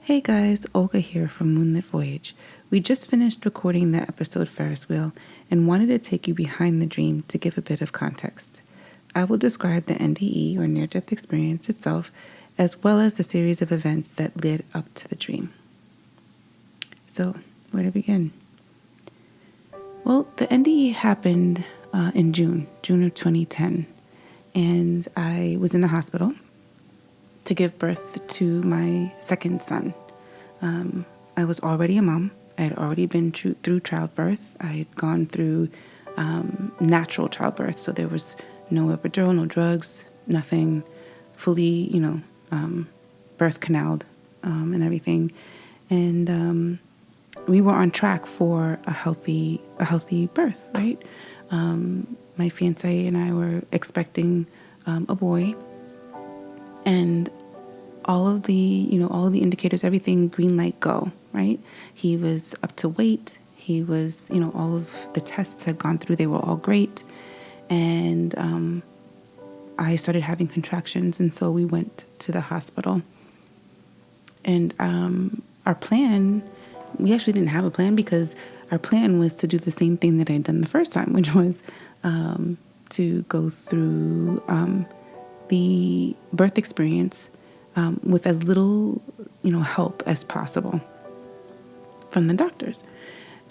Hey guys, Olga here from Moonlit Voyage. We just finished recording the episode Ferris wheel and wanted to take you behind the dream to give a bit of context. I will describe the NDE or near-death experience itself, as well as the series of events that led up to the dream. So, where to begin? Well, the NDE happened in June of 2010, and I was in the hospital to give birth to my second son. I was already a mom. I had already been through childbirth. I had gone through natural childbirth, so there was no epidural, no drugs, nothing, fully, birth canaled and everything. And we were on track for a healthy birth, right? My fiance and I were expecting a boy, and all of the indicators, everything, green light, go, right? He was up to weight. He was, all of the tests had gone through. They were all great. And I started having contractions. And so we went to the hospital. And our plan, we actually didn't have a plan, because our plan was to do the same thing that I had done the first time, which was to go through the birth experience with as little, help as possible from the doctors.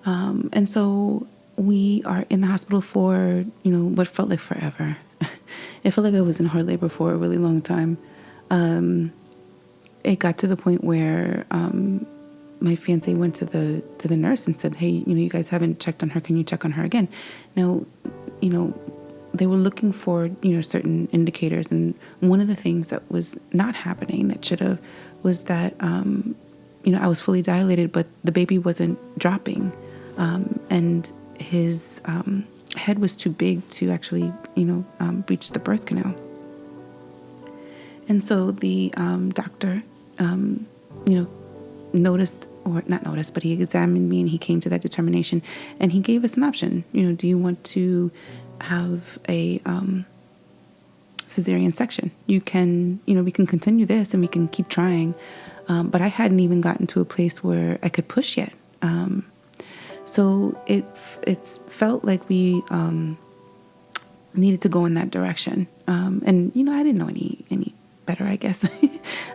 And so we are in the hospital for, what felt like forever. It felt like I was in hard labor for a really long time. It got to the point where my fiance went to the nurse and said, "Hey, you guys haven't checked on her. Can you check on her again?" Now, they were looking for, certain indicators. And one of the things that was not happening that should have was that, I was fully dilated, but the baby wasn't dropping. And his head was too big to actually, breach the birth canal. And so the doctor, noticed, or not noticed, but he examined me and he came to that determination. And he gave us an option. Do you want to have a cesarean section? You can, we can continue this and we can keep trying. But I hadn't even gotten to a place where I could push yet. So it felt like we needed to go in that direction. And, I didn't know any better, I guess.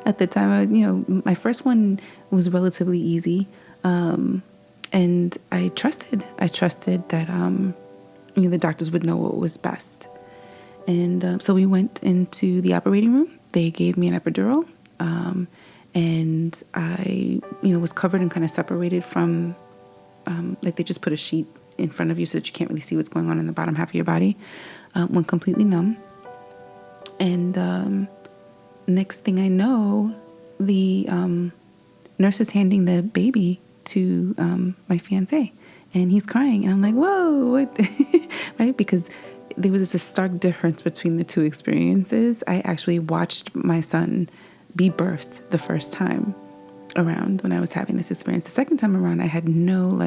At the time, my first one was relatively easy. And I trusted that, the doctors would know what was best. And so we went into the operating room. They gave me an epidural. And I, was covered and kind of separated from, like they just put a sheet in front of you so that you can't really see what's going on in the bottom half of your body. Went completely numb. And next thing I know, the nurse is handing the baby to my fiance. And he's crying. And I'm like, whoa, what? Right? Because there was just a stark difference between the two experiences. I actually watched my son be birthed the first time around when I was having this experience. The second time around, I had no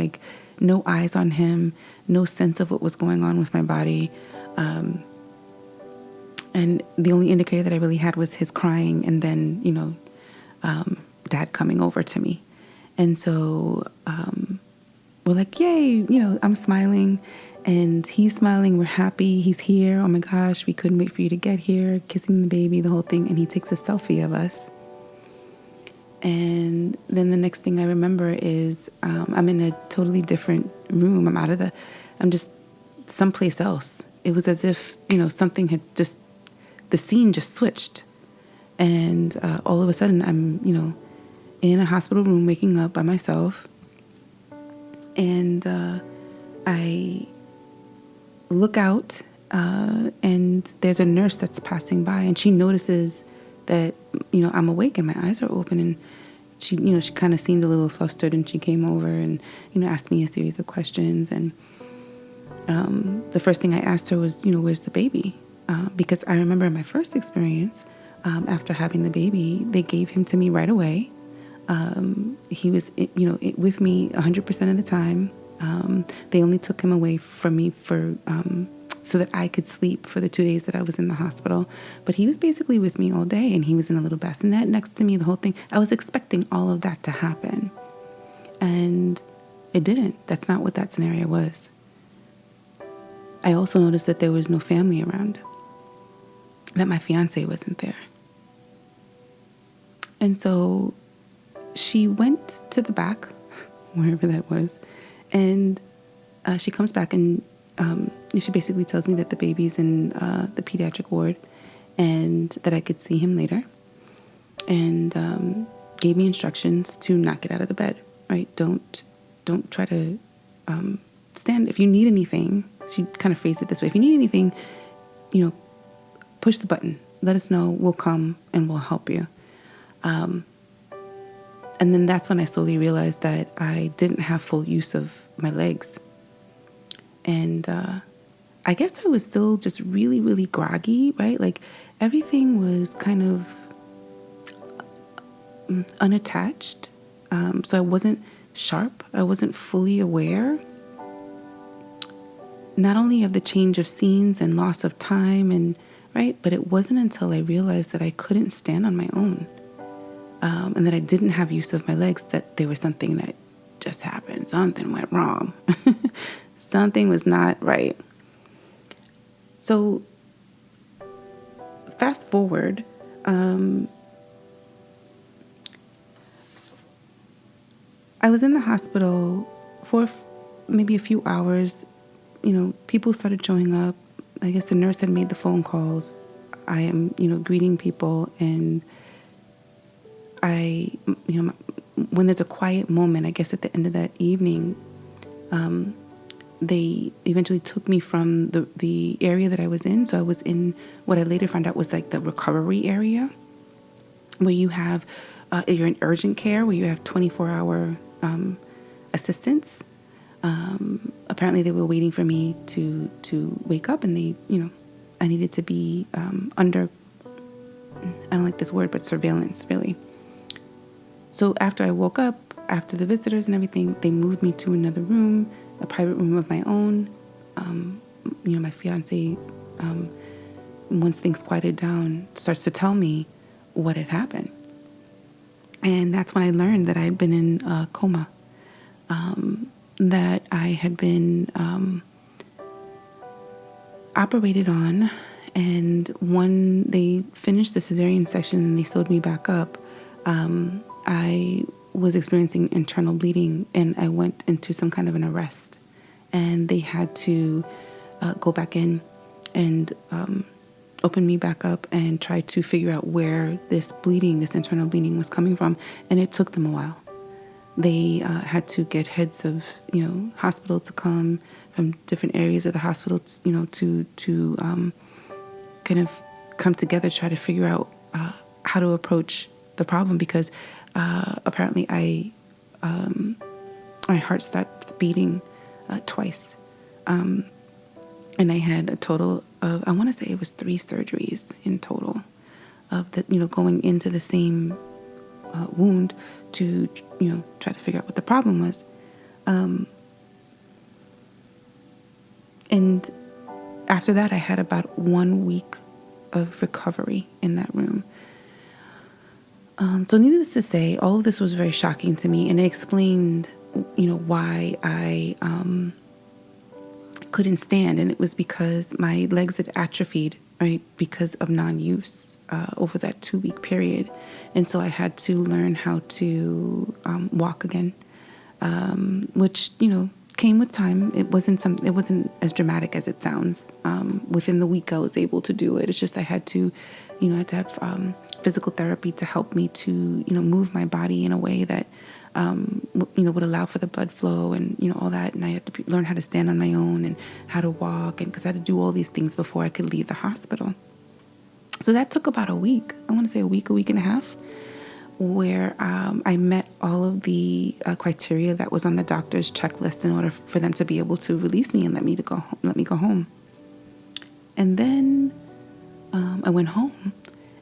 eyes on him, no sense of what was going on with my body. And the only indicator that I really had was his crying and then, dad coming over to me. And so, we're like, yay, I'm smiling and he's smiling. We're happy. He's here. Oh my gosh, we couldn't wait for you to get here. Kissing the baby, the whole thing. And he takes a selfie of us. And then the next thing I remember is I'm in a totally different room. I'm just someplace else. It was as if, something had the scene just switched. And all of a sudden I'm, in a hospital room waking up by myself. And I look out, and there's a nurse that's passing by, and she notices that, I'm awake and my eyes are open. And she, she kind of seemed a little flustered, and she came over and, asked me a series of questions. And the first thing I asked her was, where's the baby? Because I remember in my first experience, after having the baby, they gave him to me right away. He was, with me 100% of the time. They only took him away from me for so that I could sleep for the 2 days that I was in the hospital. But he was basically with me all day, and he was in a little bassinet next to me, the whole thing. I was expecting all of that to happen, and it didn't. That's not what that scenario was. I also noticed that there was no family around, that my fiance wasn't there. And so she went to the back, wherever that was, and she comes back and she basically tells me that the baby's in the pediatric ward and that I could see him later, and gave me instructions to not get out of the bed, right? Don't try to stand. If you need anything, she kind of phrased it this way: if you need anything, push the button. Let us know. We'll come and we'll help you. And then that's when I slowly realized that I didn't have full use of my legs. And I guess I was still just really, really groggy, right? Like everything was kind of unattached. So I wasn't sharp. I wasn't fully aware, not only of the change of scenes and loss of time, and right, but it wasn't until I realized that I couldn't stand on my own, and that I didn't have use of my legs, that there was something that just happened. Something went wrong. Something was not right. So fast forward, I was in the hospital for maybe a few hours. People started showing up. I guess the nurse had made the phone calls. I am, greeting people, and when there's a quiet moment, I guess at the end of that evening, they eventually took me from the area that I was in. So I was in what I later found out was like the recovery area, where you have, you're in urgent care, where you have 24-hour assistance. Apparently they were waiting for me to wake up, and I needed to be under, I don't like this word, but surveillance, really. So after I woke up, after the visitors and everything, they moved me to another room, a private room of my own. My fiance, once things quieted down, starts to tell me what had happened. And that's when I learned that I had been in a coma, that I had been operated on. And when they finished the cesarean section and they sewed me back up, I was experiencing internal bleeding, and I went into some kind of an arrest, and they had to go back in and open me back up and try to figure out where this internal bleeding was coming from. And it took them a while. They had to get heads of, hospital to come from different areas of the hospital, to kind of come together, try to figure out how to approach the problem, because apparently my heart stopped beating twice, and I had a total of, I want to say it was 3 surgeries in total, of the going into the same wound to try to figure out what the problem was, and after that I had about 1 week of recovery in that room. So needless to say, all of this was very shocking to me, and it explained, why I couldn't stand, and it was because my legs had atrophied, right, because of non-use over that 2-week period, and so I had to learn how to walk again, which came with time. It wasn't as dramatic as it sounds. Within the week, I was able to do it. It's just I had to have physical therapy to help me to move my body in a way that would allow for the blood flow and all that. And I had to learn how to stand on my own and how to walk, and because I had to do all these things before I could leave the hospital. So that took about a week. I want to say a week and a half, where I met all of the criteria that was on the doctor's checklist in order for them to be able to release me and let me go home. And then I went home,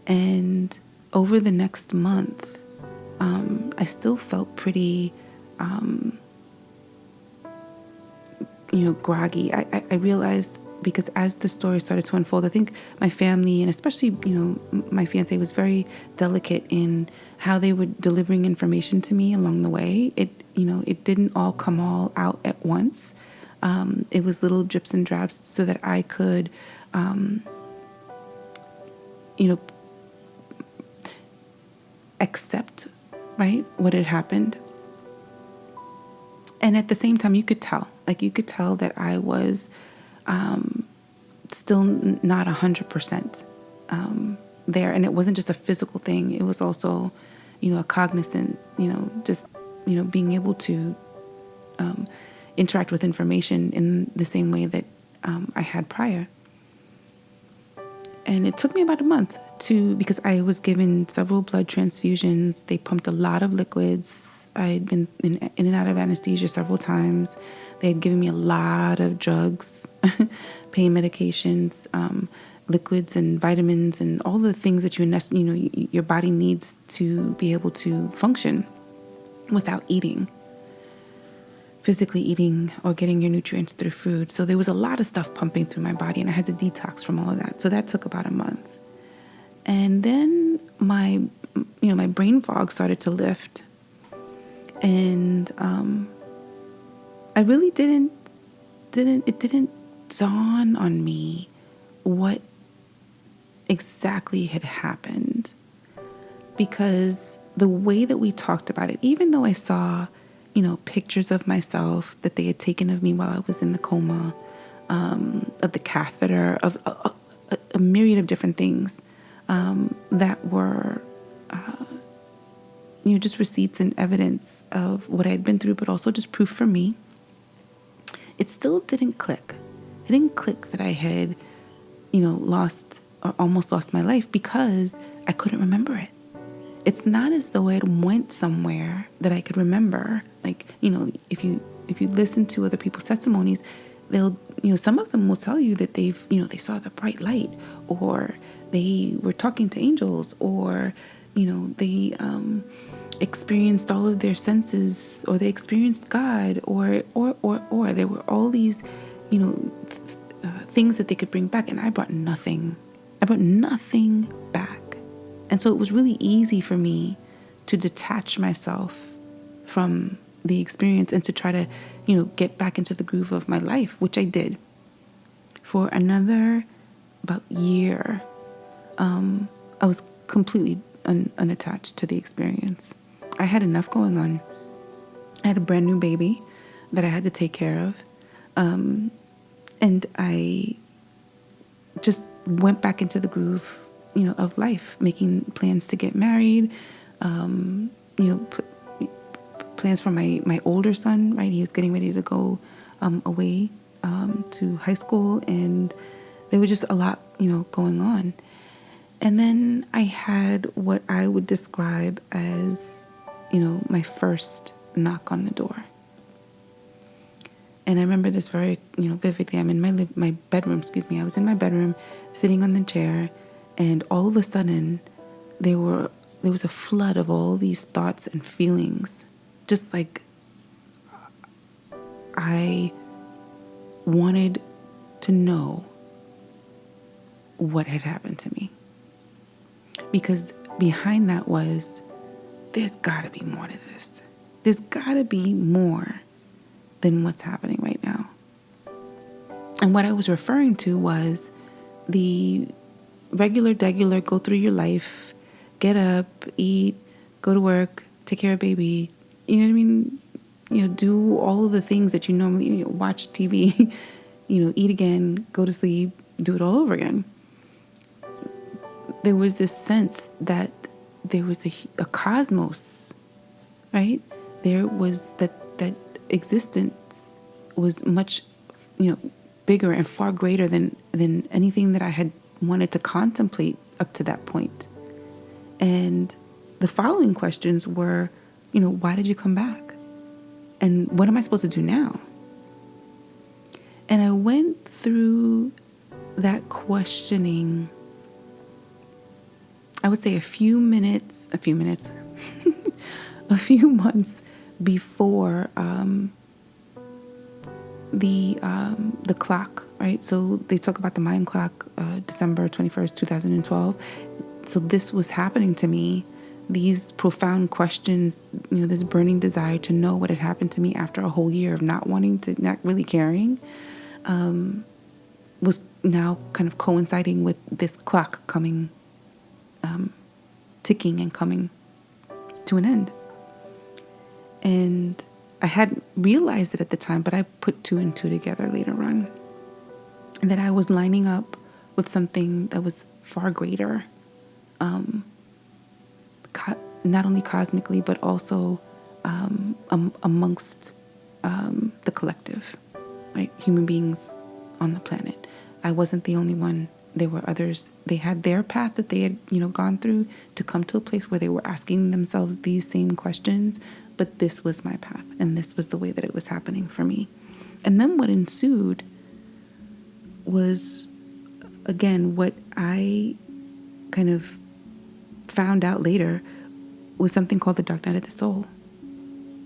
and over the next month, I still felt pretty, groggy. I realized because as the story started to unfold, I think my family, and especially, my fiance, was very delicate in how they were delivering information to me along the way. It didn't all come all out at once. It was little drips and drabs so that I could, accept, right, what had happened. And at the same time, you could tell that I was still not 100% there. And it wasn't just a physical thing. It was also, a cognizant, just, being able to interact with information in the same way that I had prior. And it took me about a month because I was given several blood transfusions. They pumped a lot of liquids. I had been in and out of anesthesia several times. They had given me a lot of drugs, pain medications, liquids and vitamins, and all the things that your body needs to be able to function without eating, physically eating or getting your nutrients through food. So there was a lot of stuff pumping through my body, and I had to detox from all of that. So that took about a month. And then my brain fog started to lift. And I really didn't dawn on me what exactly had happened, because the way that we talked about it, even though I saw, pictures of myself that they had taken of me while I was in the coma, of the catheter, of a myriad of different things that were, just receipts and evidence of what I had been through, but also just proof for me. It still didn't click. It didn't click that I had, lost or almost lost my life, because I couldn't remember it. It's not as though I went somewhere that I could remember. Like, if you listen to other people's testimonies, they'll, some of them will tell you that they saw the bright light, or they were talking to angels, or, they experienced all of their senses, or they experienced God, or there were all these, things that they could bring back. And I brought nothing. I brought nothing back. And so it was really easy for me to detach myself from the experience and to try to, get back into the groove of my life, which I did. For another about year, I was completely unattached to the experience. I had enough going on. I had a brand new baby that I had to take care of. And I just went back into the groove, of life, making plans to get married, plans for my older son, right? He was getting ready to go away to high school, and there was just a lot, going on. And then I had what I would describe as, my first knock on the door. And I remember this very, vividly. I'm in my bedroom, I was in my bedroom, sitting on the chair, and all of a sudden, there was a flood of all these thoughts and feelings. Just like I wanted to know what had happened to me. Because behind that was, there's got to be more to this. There's got to be more than what's happening right now. And what I was referring to was the regular, go through your life, get up, eat, go to work, take care of baby, you know what I mean? Do all of the things that you normally, watch TV, eat again, go to sleep, do it all over again. There was this sense that there was a cosmos, right? There was that existence was much, bigger and far greater than anything that I had wanted to contemplate up to that point. And the following questions were, why did you come back? And what am I supposed to do now? And I went through that questioning, I would say a few months the clock, right? So they talk about the Mayan clock, December 21st, 2012. So this was happening to me. These profound questions, this burning desire to know what had happened to me after a whole year of not really caring, was now kind of coinciding with this clock coming, ticking and coming to an end. And I hadn't realized it at the time, but I put two and two together later on. And that I was lining up with something that was far greater, not only cosmically, but also amongst the collective, right? Human beings on the planet. I wasn't the only one. There were others. They had their path that they had, gone through to come to a place where they were asking themselves these same questions. But this was my path, and this was the way that it was happening for me. And then what ensued was, again, what I kind of found out later was something called the dark night of the soul,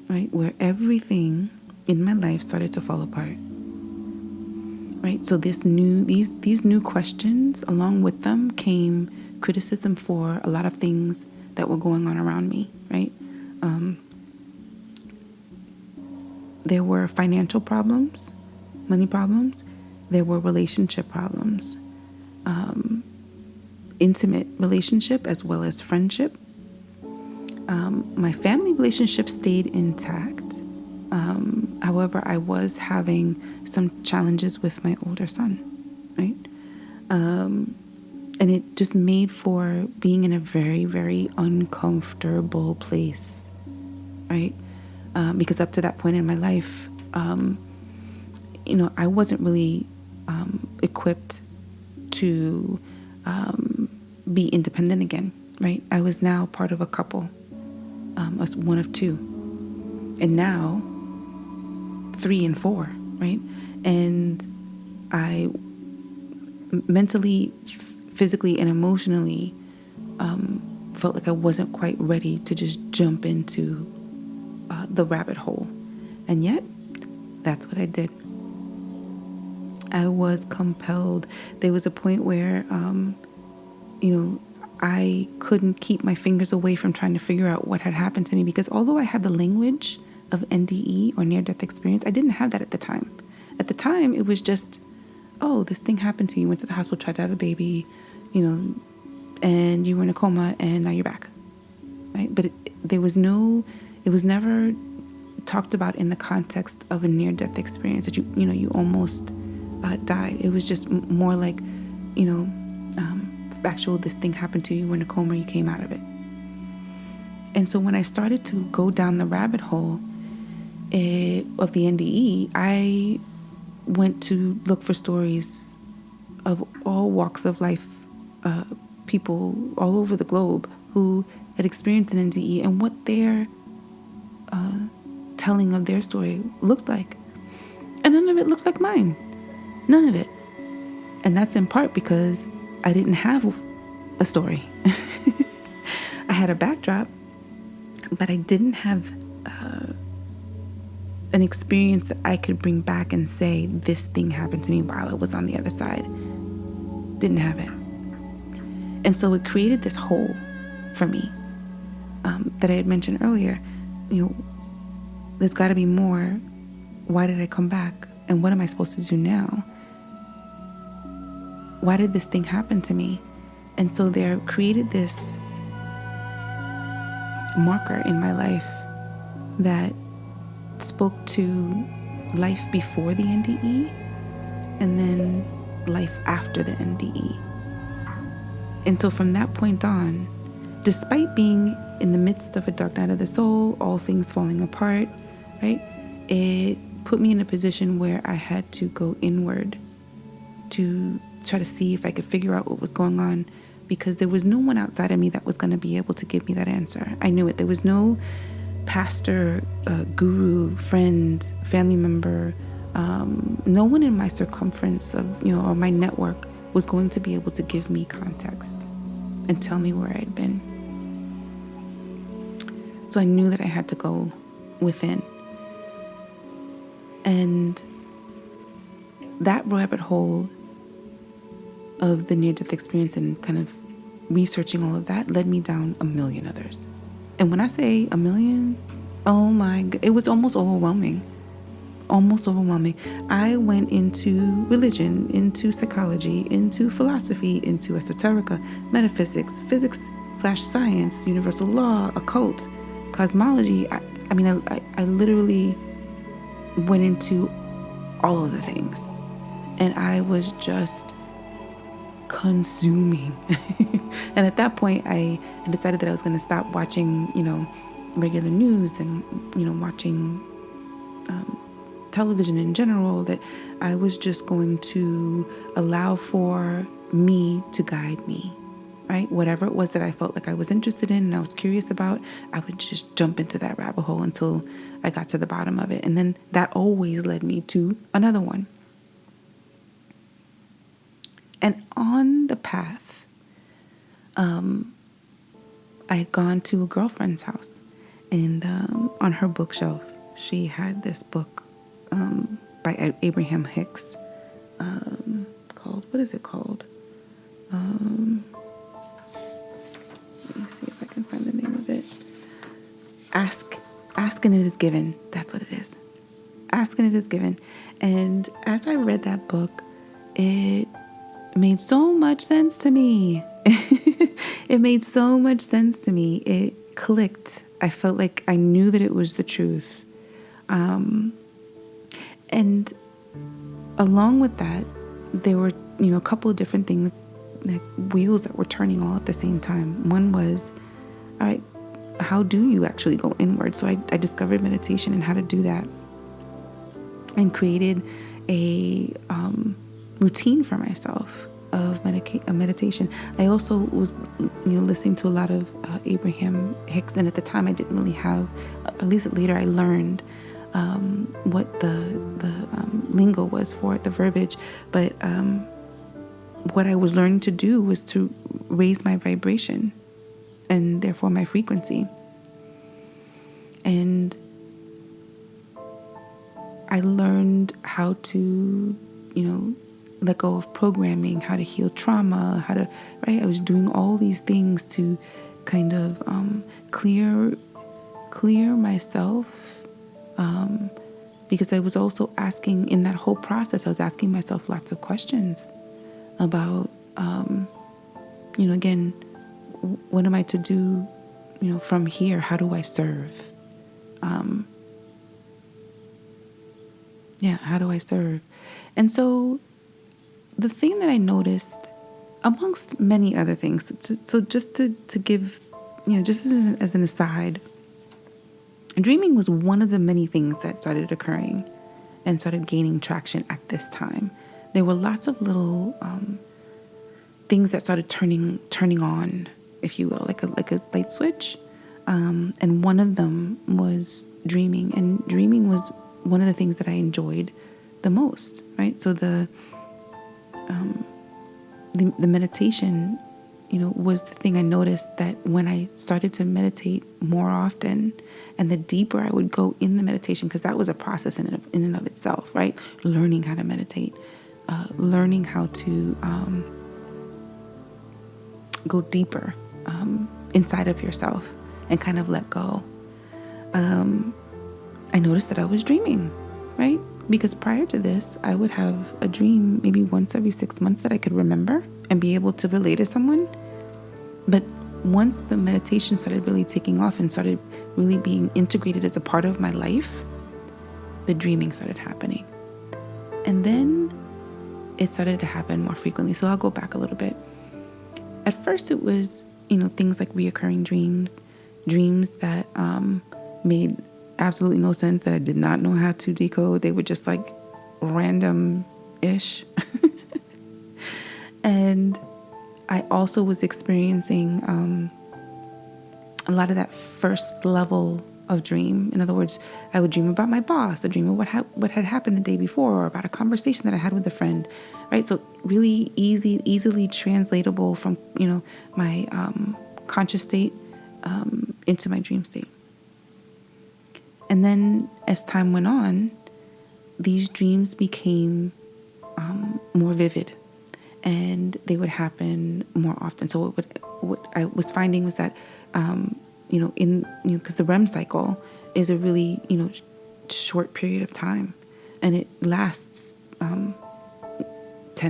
right? Where everything in my life started to fall apart, right? So these new questions, along with them came criticism for a lot of things that were going on around me, right? There were financial problems, money problems. There were relationship problems, intimate relationship as well as friendship. My family relationship stayed intact. However, I was having some challenges with my older son, right? And it just made for being in a very, very uncomfortable place, right? Because up to that point in my life, I wasn't really equipped to be independent again, right? I was now part of a couple, one of two, and now 3 and 4, right? And I mentally, physically, and emotionally felt like I wasn't quite ready to just jump into the rabbit hole. And yet, that's what I did. I was compelled. There was a point where, I couldn't keep my fingers away from trying to figure out what had happened to me, because although I had the language of NDE or near-death experience, I didn't have that at the time. At the time, it was just, oh, this thing happened to you. You went to the hospital, tried to have a baby, and you were in a coma, and now you're back, right? But it was never talked about in the context of a near-death experience that you almost died. It was just more like, factual, this thing happened to you, you were in a coma, you came out of it. And so when I started to go down the rabbit hole of the NDE, I went to look for stories of all walks of life, people all over the globe who had experienced an NDE and what their telling of their story looked like. And none of it looked like mine. None of it. And that's in part because I didn't have a story. I had a backdrop, but I didn't have an experience that I could bring back and say, this thing happened to me while I was on the other side. Didn't have it. And so it created this hole for me that I had mentioned earlier. There's got to be more. Why did I come back? And what am I supposed to do now? Why did this thing happen to me? And so there created this marker in my life that spoke to life before the NDE and then life after the NDE. And so from that point on, despite being in the midst of a dark night of the soul, all things falling apart, right? It put me in a position where I had to go inward to try to see if I could figure out what was going on, because there was no one outside of me that was going to be able to give me that answer. I knew it. There was no pastor, guru, friend, family member, no one in my circumference of, or my network was going to be able to give me context and tell me where I had been. So I knew that I had to go within. And that rabbit hole of the near-death experience and kind of researching all of that led me down a million others. And when I say a million, oh my God, it was almost overwhelming. Almost overwhelming. I went into religion, into psychology, into philosophy, into esoterica, metaphysics, physics/science, universal law, occult, cosmology. I literally went into all of the things. And I was just consuming. And at that point, I decided that I was going to stop watching, regular news and, watching television in general, that I was just going to allow for me to guide me, right? Whatever it was that I felt like I was interested in and I was curious about, I would just jump into that rabbit hole until I got to the bottom of it. And then that always led me to another one. And on the path, I had gone to a girlfriend's house, and on her bookshelf, she had this book by Abraham Hicks called, what is it called? Let me see if I can find the name of it. Ask and it is given. That's what it is. Ask and it is given. And as I read that book, it made so much sense to me. It made so much sense to me. It clicked. I felt like I knew that it was the truth. And along with that, there were, a couple of different things, like wheels that were turning all at the same time. One was, all right, how do you actually go inward? So I discovered meditation and how to do that, and created a routine for myself of meditation. I also was, listening to a lot of Abraham Hicks, and at the time I didn't really have, at least later I learned what the lingo was for it, the verbiage. But what I was learning to do was to raise my vibration and therefore my frequency. And I learned how to, let go of programming, how to heal trauma, I was doing all these things to kind of clear myself, because I was also asking, in that whole process, I was asking myself lots of questions about, again, what am I to do, from here? How do I serve? How do I serve? And so the thing that I noticed, amongst many other things, so just to give, just as an aside, dreaming was one of the many things that started occurring and started gaining traction at this time. There were lots of little things that started turning on, if you will, like a light switch. And one of them was dreaming, and dreaming was one of the things that I enjoyed the most, right? So the meditation, was the thing I noticed, that when I started to meditate more often, and the deeper I would go in the meditation, because that was a process in and of itself, right? Learning how to meditate, learning how to go deeper inside of yourself and kind of let go. I noticed that I was dreaming, right? Because prior to this, I would have a dream maybe once every 6 months that I could remember and be able to relate to someone. But once the meditation started really taking off and started really being integrated as a part of my life, the dreaming started happening. And then it started to happen more frequently. So I'll go back a little bit. At first it was, things like reoccurring dreams that made absolutely no sense, that I did not know how to decode. They were just like random-ish. And I also was experiencing a lot of that first level of dream. In other words, I would dream about my boss, a dream of what had happened the day before, or about a conversation that I had with a friend, right? So really easily translatable from, my conscious state into my dream state. And then as time went on, these dreams became more vivid, and they would happen more often. So what I was finding was that, because the REM cycle is a really, short period of time, and it lasts 10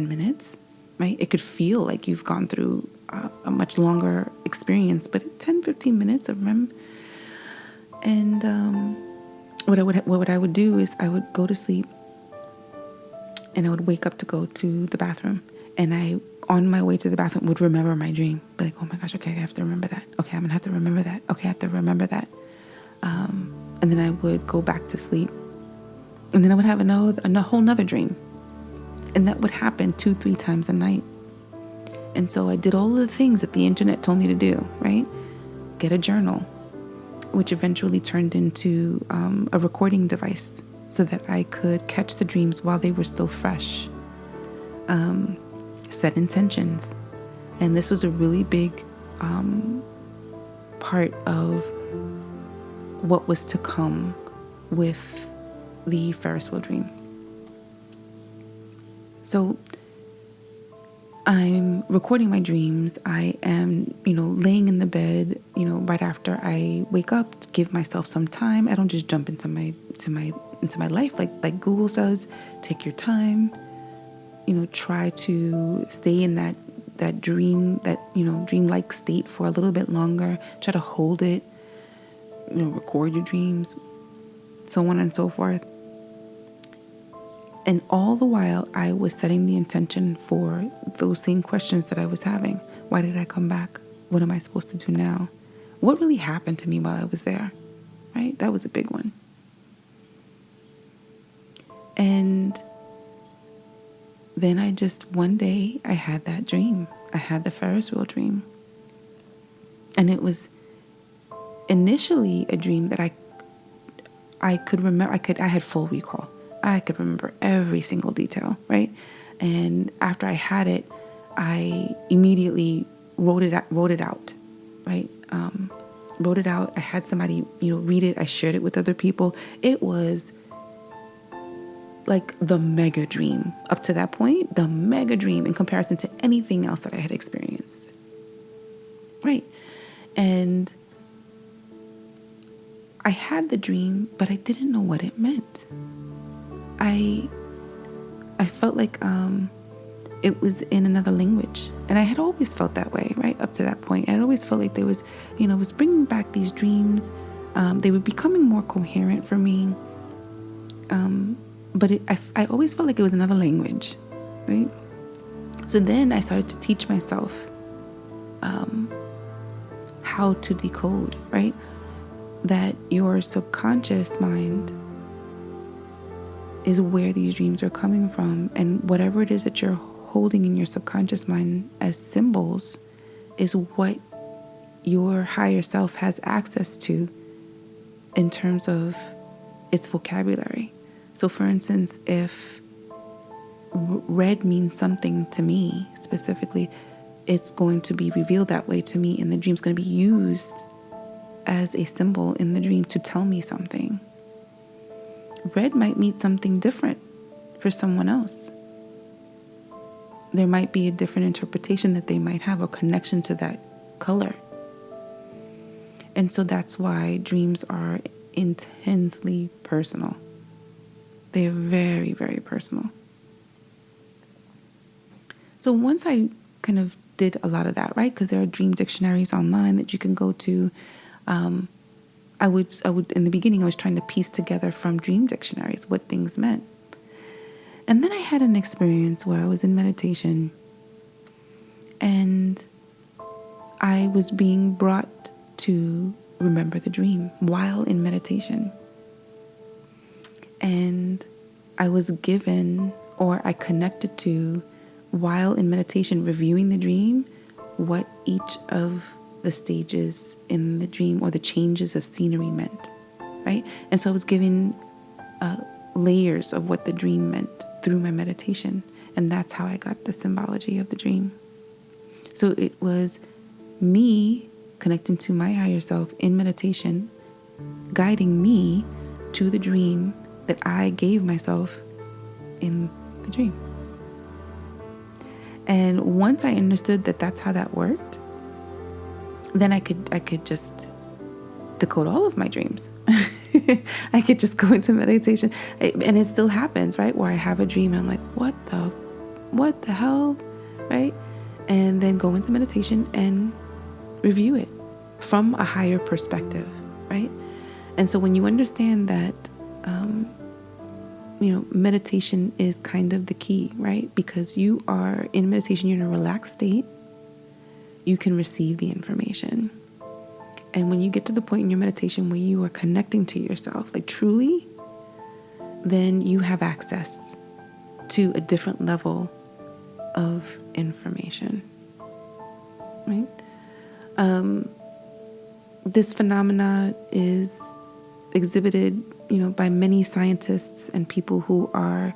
minutes, right? It could feel like you've gone through a much longer experience, but 10, 15 minutes of REM. And what I would do is I would go to sleep, and I would wake up to go to the bathroom, and I, on my way to the bathroom, would remember my dream. Be like, oh my gosh, okay, I have to remember that. Okay, I'm gonna have to remember that. Okay, I have to remember that. And then I would go back to sleep, and then I would have a whole nother dream, and that would happen 2-3 times a night. And so I did all of the things that the internet told me to do, right? Get a journal, which eventually turned into a recording device so that I could catch the dreams while they were still fresh. Set intentions. And this was a really big part of what was to come with the Ferris wheel dream. So I'm recording my dreams. I am, laying in the bed, right after I wake up, to give myself some time. I don't just jump into my life like Google says. Take your time. Try to stay in that dream, dreamlike state for a little bit longer. Try to hold it. Record your dreams, so on and so forth. And all the while, I was setting the intention for those same questions that I was having. Why did I come back? What am I supposed to do now? What really happened to me while I was there? Right? That was a big one. And then one day, I had that dream. I had the Ferris wheel dream. And it was initially a dream that I could remember. I had full recall. I could remember every single detail, right? And after I had it, I immediately wrote it out, right? Wrote it out. I had somebody, read it. I shared it with other people. It was like the mega dream up to that point, the mega dream in comparison to anything else that I had experienced, right? And I had the dream, but I didn't know what it meant. I felt like it was in another language, and I had always felt that way, right? Up to that point, I always felt like there was, it was bringing back these dreams. They were becoming more coherent for me, but I always felt like it was another language, right? So then I started to teach myself how to decode, right? That your subconscious mind is where these dreams are coming from, and whatever it is that you're holding in your subconscious mind as symbols is what your higher self has access to in terms of its vocabulary. So for instance, if red means something to me specifically, it's going to be revealed that way to me, and the dream's going to be used as a symbol in the dream to tell me something. Red might mean something different for someone else. There might be a different interpretation that they might have, or connection to that color. And so that's why dreams are intensely personal. They're very, very personal. So once I kind of did a lot of that, right? Because there are dream dictionaries online that you can go to. I would in the beginning, I was trying to piece together from dream dictionaries what things meant. And then I had an experience where I was in meditation, and I was being brought to remember the dream while in meditation. And I was given, or I connected to, while in meditation, reviewing the dream, what each of the stages in the dream or the changes of scenery meant, right? And so I was given layers of what the dream meant through my meditation, and that's how I got the symbology of the dream. So it was me connecting to my higher self in meditation, guiding me to the dream that I gave myself in the dream. And once I understood that that's how that worked, then I could just decode all of my dreams. I could just go into meditation, and it still happens, right? Where I have a dream and I'm like, what the hell, right? And then go into meditation and review it from a higher perspective, right? And so when you understand that, meditation is kind of the key, right? Because you are in meditation, you're in a relaxed state, you can receive the information. And when you get to the point in your meditation where you are connecting to yourself, like truly, then you have access to a different level of information, right? This phenomena is exhibited, by many scientists and people who are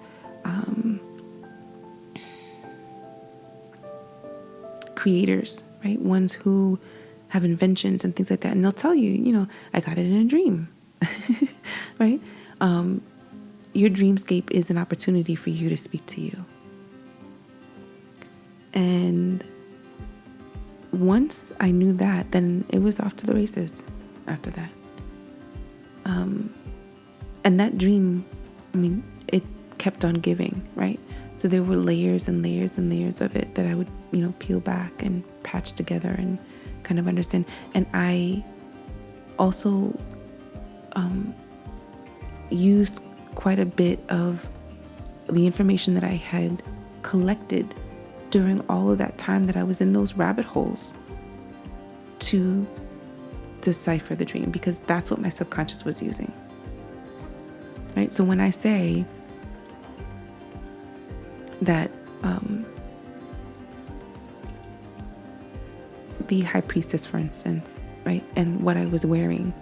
creators, right? Ones who have inventions and things like that. And they'll tell you, I got it in a dream, right? Your dreamscape is an opportunity for you to speak to you. And once I knew that, then it was off to the races after that. And that dream, it kept on giving, right? So there were layers and layers and layers of it that I would, peel back and patch together and kind of understand. And I also used quite a bit of the information that I had collected during all of that time that I was in those rabbit holes to decipher the dream, because that's what my subconscious was using, right? So when I say that the high priestess, for instance, right, and what I was wearing,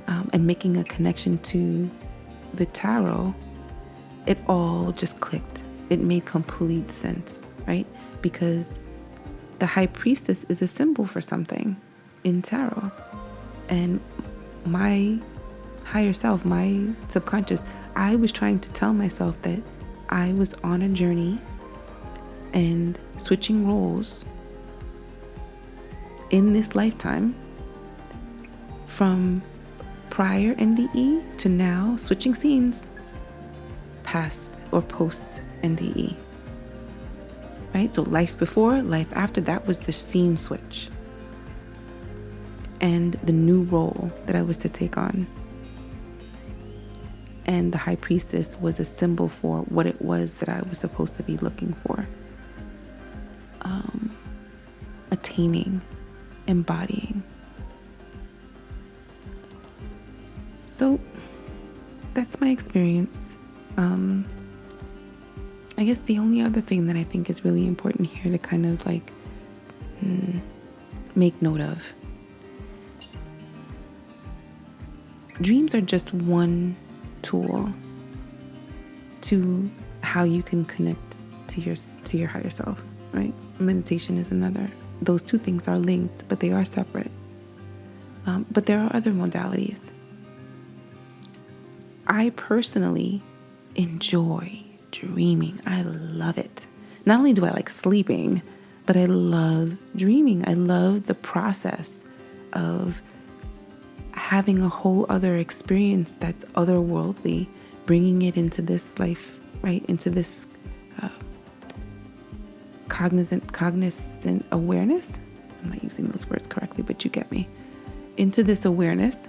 and making a connection to the tarot, it all just clicked. It made complete sense, right? Because the high priestess is a symbol for something in tarot. And my higher self, my subconscious, I was trying to tell myself that I was on a journey and switching roles in this lifetime from prior NDE to now switching scenes past or post NDE. Right? So life before, life after, that was the scene switch. And the new role that I was to take on. And the high priestess was a symbol for what it was that I was supposed to be looking for. Attaining, embodying. So that's my experience. I guess the only other thing that I think is really important here to kind of like make note of. Dreams are just one tool to how you can connect to your higher self, right? Meditation is another. Those two things are linked, but they are separate. But there are other modalities. I personally enjoy dreaming. I love it. Not only do I like sleeping, but I love dreaming. I love the process of having a whole other experience that's otherworldly, bringing it into this life, right? Into this cognizant awareness. I'm not using those words correctly, but you get me. Into this awareness,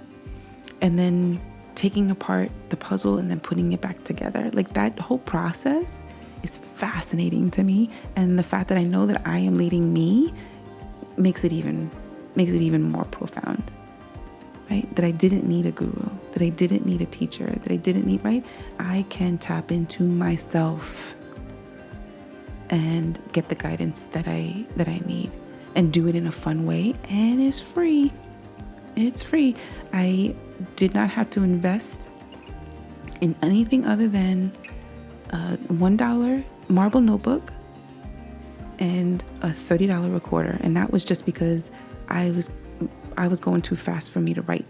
and then taking apart the puzzle and then putting it back together. Like that whole process is fascinating to me. And the fact that I know that I am leading me makes it even more profound, right? That I didn't need a guru, that I didn't need a teacher, that I didn't need, right? I can tap into myself and get the guidance that I need and do it in a fun way. And it's free. It's free. I did not have to invest in anything other than a $1 marble notebook and a $30 recorder. And that was just because I was going too fast for me to write.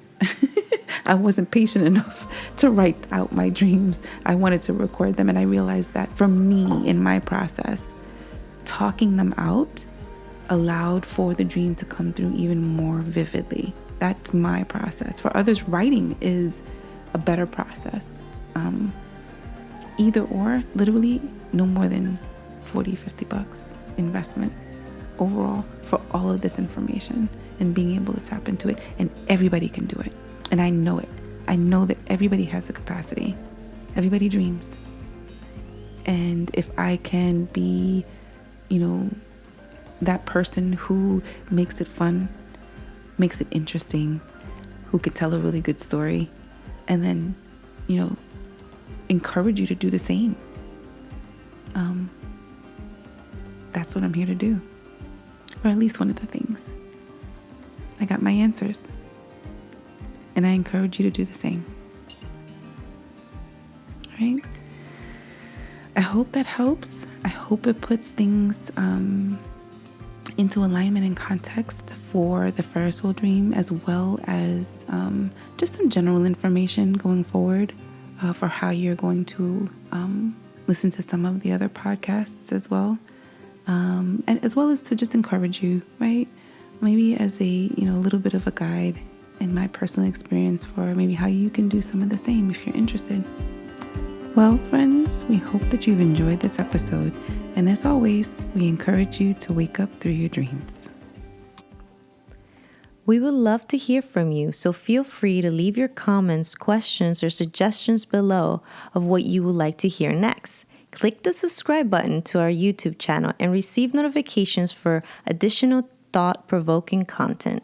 I wasn't patient enough to write out my dreams. I wanted to record them. And I realized that for me in my process, talking them out allowed for the dream to come through even more vividly. That's my process. For others, writing is a better process. Either or, literally no more than $40-$50 investment overall for all of this information and being able to tap into it. And everybody can do it. And I know it. I know that everybody has the capacity. Everybody dreams. And if I can be, that person who makes it fun, makes it interesting, who could tell a really good story, and then, encourage you to do the same. That's what I'm here to do. Or at least one of the things. I got my answers. And I encourage you to do the same. All right? I hope that helps. I hope it puts things into alignment and context for the Ferris wheel dream, as well as just some general information going forward for how you're going to listen to some of the other podcasts as well. And as well as to just encourage you, right? Maybe as a, little bit of a guide in my personal experience for maybe how you can do some of the same if you're interested. Well, friends, we hope that you've enjoyed this episode. And as always, we encourage you to wake up through your dreams. We would love to hear from you, so feel free to leave your comments, questions, or suggestions below of what you would like to hear next. Click the subscribe button to our YouTube channel and receive notifications for additional thought-provoking content.